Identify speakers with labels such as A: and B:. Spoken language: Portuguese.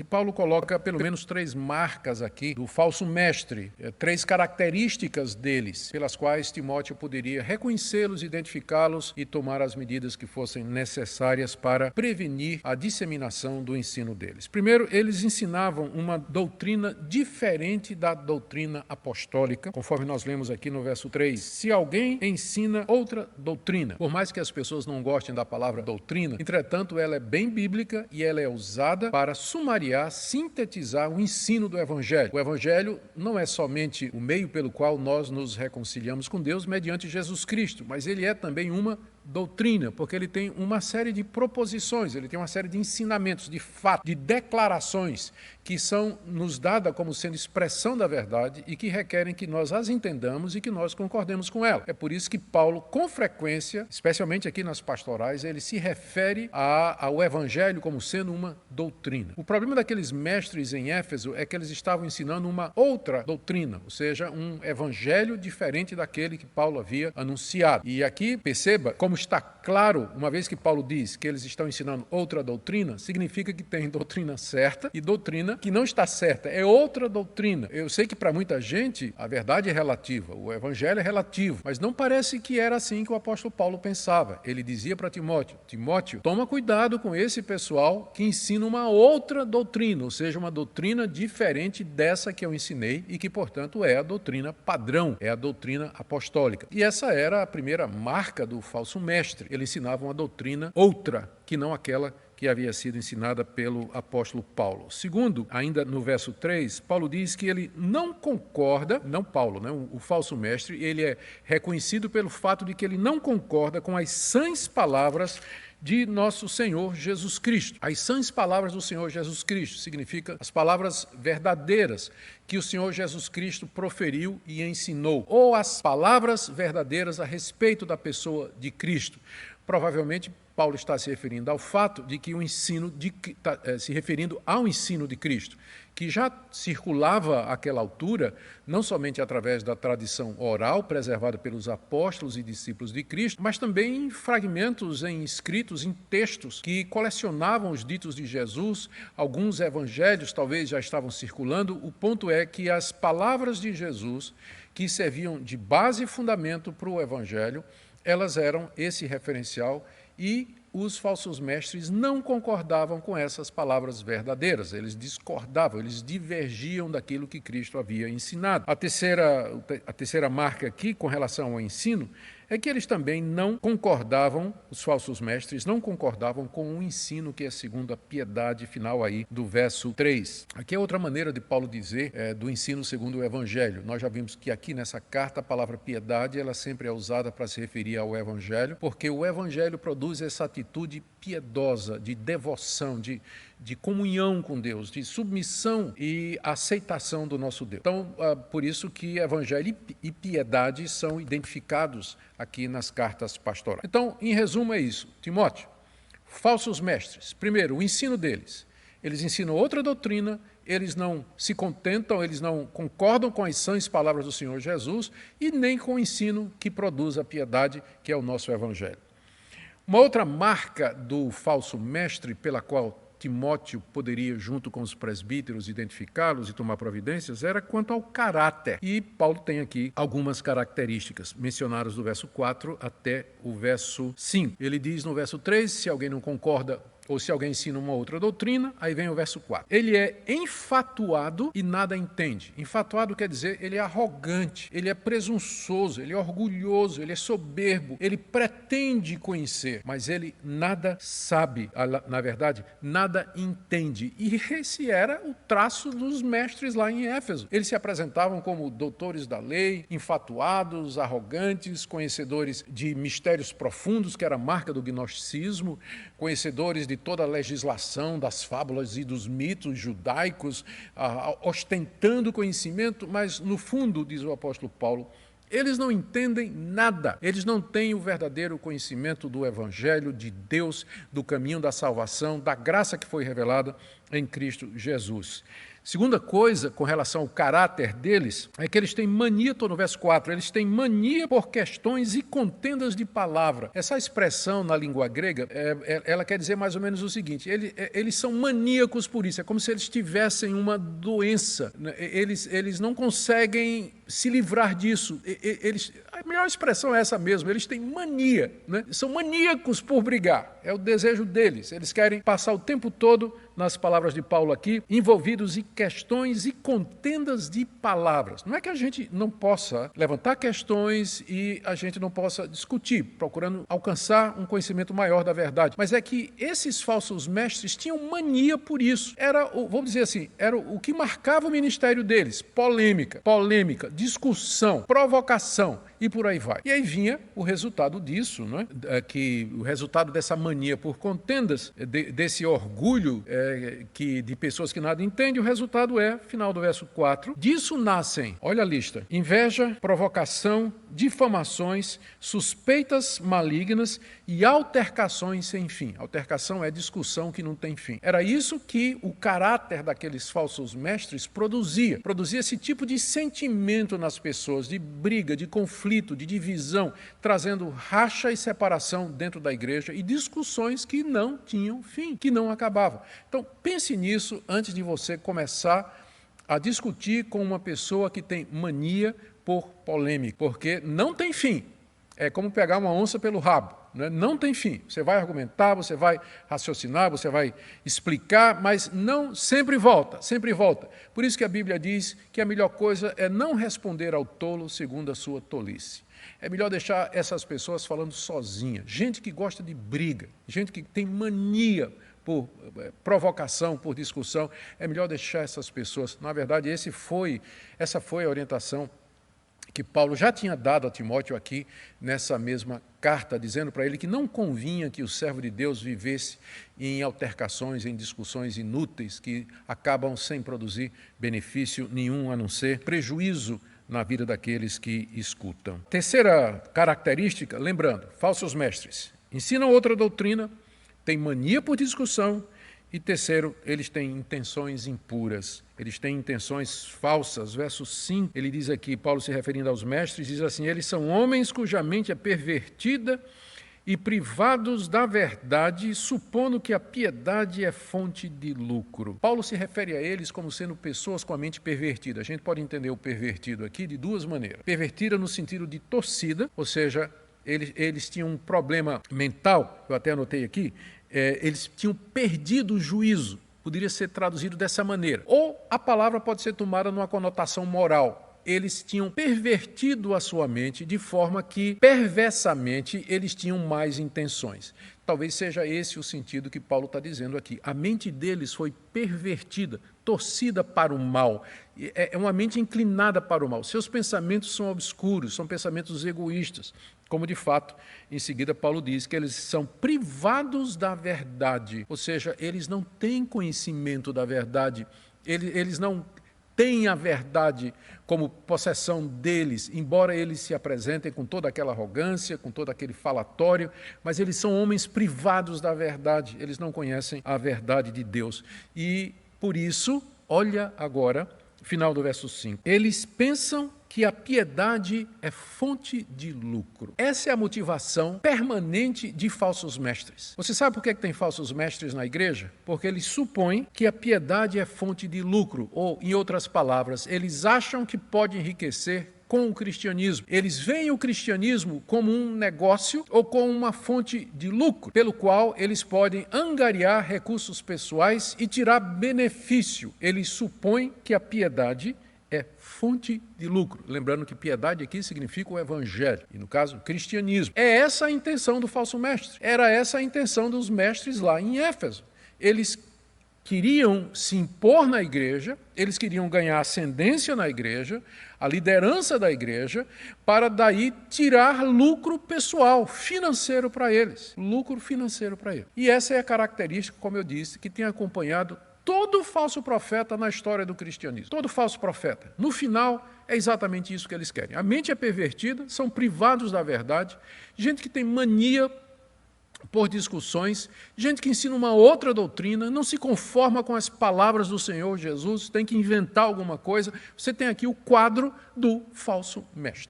A: E Paulo coloca pelo menos 3 marcas aqui do falso mestre, 3 características deles, pelas quais Timóteo poderia reconhecê-los, identificá-los e tomar as medidas que fossem necessárias para prevenir a disseminação do ensino deles. Primeiro, eles ensinavam uma doutrina diferente da doutrina apostólica, conforme nós lemos aqui no verso 3. Se alguém ensina outra doutrina, por mais que as pessoas não gostem da palavra doutrina, entretanto, ela é bem bíblica e ela é usada para sumariar, sintetizar o ensino do Evangelho. O Evangelho não é somente o meio pelo qual nós nos reconciliamos com Deus mediante Jesus Cristo, mas ele é também uma doutrina, porque ele tem uma série de proposições, ele tem uma série de ensinamentos, de fatos, de declarações que são nos dadas como sendo expressão da verdade e que requerem que nós as entendamos e que nós concordemos com ela. É por isso que Paulo, com frequência, especialmente aqui nas pastorais, ele se refere ao Evangelho como sendo uma doutrina. O problema daqueles mestres em Éfeso é que eles estavam ensinando uma outra doutrina, ou seja, um evangelho diferente daquele que Paulo havia anunciado. E aqui, perceba, como está claro, uma vez que Paulo diz que eles estão ensinando outra doutrina, significa que tem doutrina certa e doutrina que não está certa. É outra doutrina. Eu sei que para muita gente a verdade é relativa, o evangelho é relativo, mas não parece que era assim que o apóstolo Paulo pensava. Ele dizia para Timóteo: Timóteo, toma cuidado com esse pessoal que ensina uma outra doutrina, ou seja, uma doutrina diferente dessa que eu ensinei e que, portanto, é a doutrina padrão, é a doutrina apostólica. E essa era a primeira marca do falso mestre. Ele ensinava uma doutrina outra que não aquela que havia sido ensinada pelo apóstolo Paulo. Segundo, ainda no verso 3, Paulo diz que ele não concorda, não Paulo, né, o falso mestre, ele é reconhecido pelo fato de que ele não concorda com as sãs palavras de nosso Senhor Jesus Cristo. As sãs palavras do Senhor Jesus Cristo significa as palavras verdadeiras que o Senhor Jesus Cristo proferiu e ensinou, ou as palavras verdadeiras a respeito da pessoa de Cristo. Provavelmente Paulo está se referindo ao fato de que se referindo ao ensino de Cristo, que já circulava àquela altura, não somente através da tradição oral preservada pelos apóstolos e discípulos de Cristo, mas também em fragmentos, em escritos, em textos que colecionavam os ditos de Jesus. Alguns evangelhos talvez já estavam circulando. O ponto é que as palavras de Jesus, que serviam de base e fundamento para o evangelho, elas eram esse referencial e os falsos mestres não concordavam com essas palavras verdadeiras, eles discordavam, eles divergiam daquilo que Cristo havia ensinado. A terceira marca aqui, com relação ao ensino, é que eles também não concordavam, os falsos mestres não concordavam com o ensino que é segundo a piedade final aí do verso 3. Aqui é outra maneira de Paulo dizer do ensino segundo o Evangelho. Nós já vimos que aqui nessa carta a palavra piedade ela sempre é usada para se referir ao Evangelho, porque o Evangelho produz essa atitude piedosa, de devoção, de comunhão com Deus, de submissão e aceitação do nosso Deus. Então, por isso que Evangelho e piedade são identificados aqui nas cartas pastorais. Então, em resumo é isso. Timóteo, falsos mestres. Primeiro, o ensino deles. Eles ensinam outra doutrina, eles não se contentam, eles não concordam com as sãs palavras do Senhor Jesus e nem com o ensino que produz a piedade, que é o nosso Evangelho. Uma outra marca do falso mestre pela qual Timóteo poderia, junto com os presbíteros, identificá-los e tomar providências, era quanto ao caráter. E Paulo tem aqui algumas características mencionadas do verso 4 até o verso 5. Ele diz no verso 3, se alguém não concorda ou se alguém ensina uma outra doutrina, aí vem o verso 4. Ele é enfatuado e nada entende. Enfatuado quer dizer, ele é arrogante, ele é presunçoso, ele é orgulhoso, ele é soberbo, ele pretende conhecer, mas ele nada sabe, na verdade, nada entende. E esse era o traço dos mestres lá em Éfeso. Eles se apresentavam como doutores da lei, enfatuados, arrogantes, conhecedores de mistérios profundos, que era a marca do gnosticismo, conhecedores de toda a legislação, das fábulas e dos mitos judaicos, ostentando conhecimento, mas no fundo, diz o apóstolo Paulo, eles não entendem nada, eles não têm o verdadeiro conhecimento do Evangelho, de Deus, do caminho da salvação, da graça que foi revelada em Cristo Jesus. Segunda coisa, com relação ao caráter deles, é que eles têm mania, estou no verso 4, eles têm mania por questões e contendas de palavra. Essa expressão na língua grega, ela quer dizer mais ou menos o seguinte, eles são maníacos por isso, é como se eles tivessem uma doença, eles não conseguem se livrar disso. A melhor expressão é essa mesmo, eles têm mania, né? São maníacos por brigar, é o desejo deles, eles querem passar o tempo todo, nas palavras de Paulo aqui, envolvidos em questões e contendas de palavras. Não é que a gente não possa levantar questões e a gente não possa discutir, procurando alcançar um conhecimento maior da verdade, mas é que esses falsos mestres tinham mania por isso. Vamos dizer assim, era o que marcava o ministério deles, polêmica, discussão, provocação, e por aí vai. E aí vinha o resultado disso, né? O resultado dessa mania por contendas, desse orgulho de pessoas que nada entendem, o resultado é, final do verso 4, disso nascem, olha a lista, inveja, provocação, difamações, suspeitas malignas e altercações sem fim. Altercação é discussão que não tem fim. Era isso que o caráter daqueles falsos mestres produzia esse tipo de sentimento nas pessoas, de briga, de conflito, de divisão, trazendo racha e separação dentro da igreja e discussões que não tinham fim, que não acabavam. Então, pense nisso antes de você começar a discutir com uma pessoa que tem mania por polêmica, porque não tem fim. É como pegar uma onça pelo rabo, né? Não tem fim. Você vai argumentar, você vai raciocinar, você vai explicar, mas não sempre volta, sempre volta. Por isso que a Bíblia diz que a melhor coisa é não responder ao tolo segundo a sua tolice. É melhor deixar essas pessoas falando sozinha. Gente que gosta de briga, gente que tem mania por provocação, por discussão, é melhor deixar essas pessoas. Na verdade, essa foi a orientação que Paulo já tinha dado a Timóteo aqui nessa mesma carta, dizendo para ele que não convinha que o servo de Deus vivesse em altercações, em discussões inúteis que acabam sem produzir benefício nenhum, a não ser prejuízo na vida daqueles que escutam. Terceira característica, lembrando, falsos mestres ensinam outra doutrina, têm mania por discussão, e terceiro, eles têm intenções impuras, eles têm intenções falsas. Verso 5, ele diz aqui, Paulo se referindo aos mestres, diz assim, eles são homens cuja mente é pervertida e privados da verdade, supondo que a piedade é fonte de lucro. Paulo se refere a eles como sendo pessoas com a mente pervertida. A gente pode entender o pervertido aqui de duas maneiras. Pervertida no sentido de torcida, ou seja, eles tinham um problema mental, eu até anotei aqui, eles tinham perdido o juízo, poderia ser traduzido dessa maneira. Ou a palavra pode ser tomada numa conotação moral. Eles tinham pervertido a sua mente de forma que, perversamente, eles tinham mais intenções. Talvez seja esse o sentido que Paulo está dizendo aqui. A mente deles foi pervertida, torcida para o mal. É uma mente inclinada para o mal. Seus pensamentos são obscuros, são pensamentos egoístas. Como, de fato, em seguida Paulo diz que eles são privados da verdade. Ou seja, eles não têm conhecimento da verdade. Eles não têm a verdade como possessão deles, embora eles se apresentem com toda aquela arrogância, com todo aquele falatório, mas eles são homens privados da verdade, eles não conhecem a verdade de Deus. E, por isso, olha agora, final do verso 5, eles pensam que a piedade é fonte de lucro. Essa é a motivação permanente de falsos mestres. Você sabe por que tem falsos mestres na igreja? Porque eles supõem que a piedade é fonte de lucro, ou, em outras palavras, eles acham que pode enriquecer com o cristianismo. Eles veem o cristianismo como um negócio ou como uma fonte de lucro, pelo qual eles podem angariar recursos pessoais e tirar benefício. Eles supõem que a piedade é fonte de lucro. Lembrando que piedade aqui significa o evangelho, e no caso, o cristianismo. É essa a intenção do falso mestre. Era essa a intenção dos mestres lá em Éfeso. Eles queriam se impor na igreja, eles queriam ganhar ascendência na igreja, a liderança da igreja, para daí tirar lucro pessoal, financeiro para eles. Lucro financeiro para eles. E essa é a característica, como eu disse, que tem acompanhado todo falso profeta na história do cristianismo. Todo falso profeta. No final, é exatamente isso que eles querem. A mente é pervertida, são privados da verdade, gente que tem mania por discussões, gente que ensina uma outra doutrina, não se conforma com as palavras do Senhor Jesus, tem que inventar alguma coisa. Você tem aqui o quadro do falso mestre.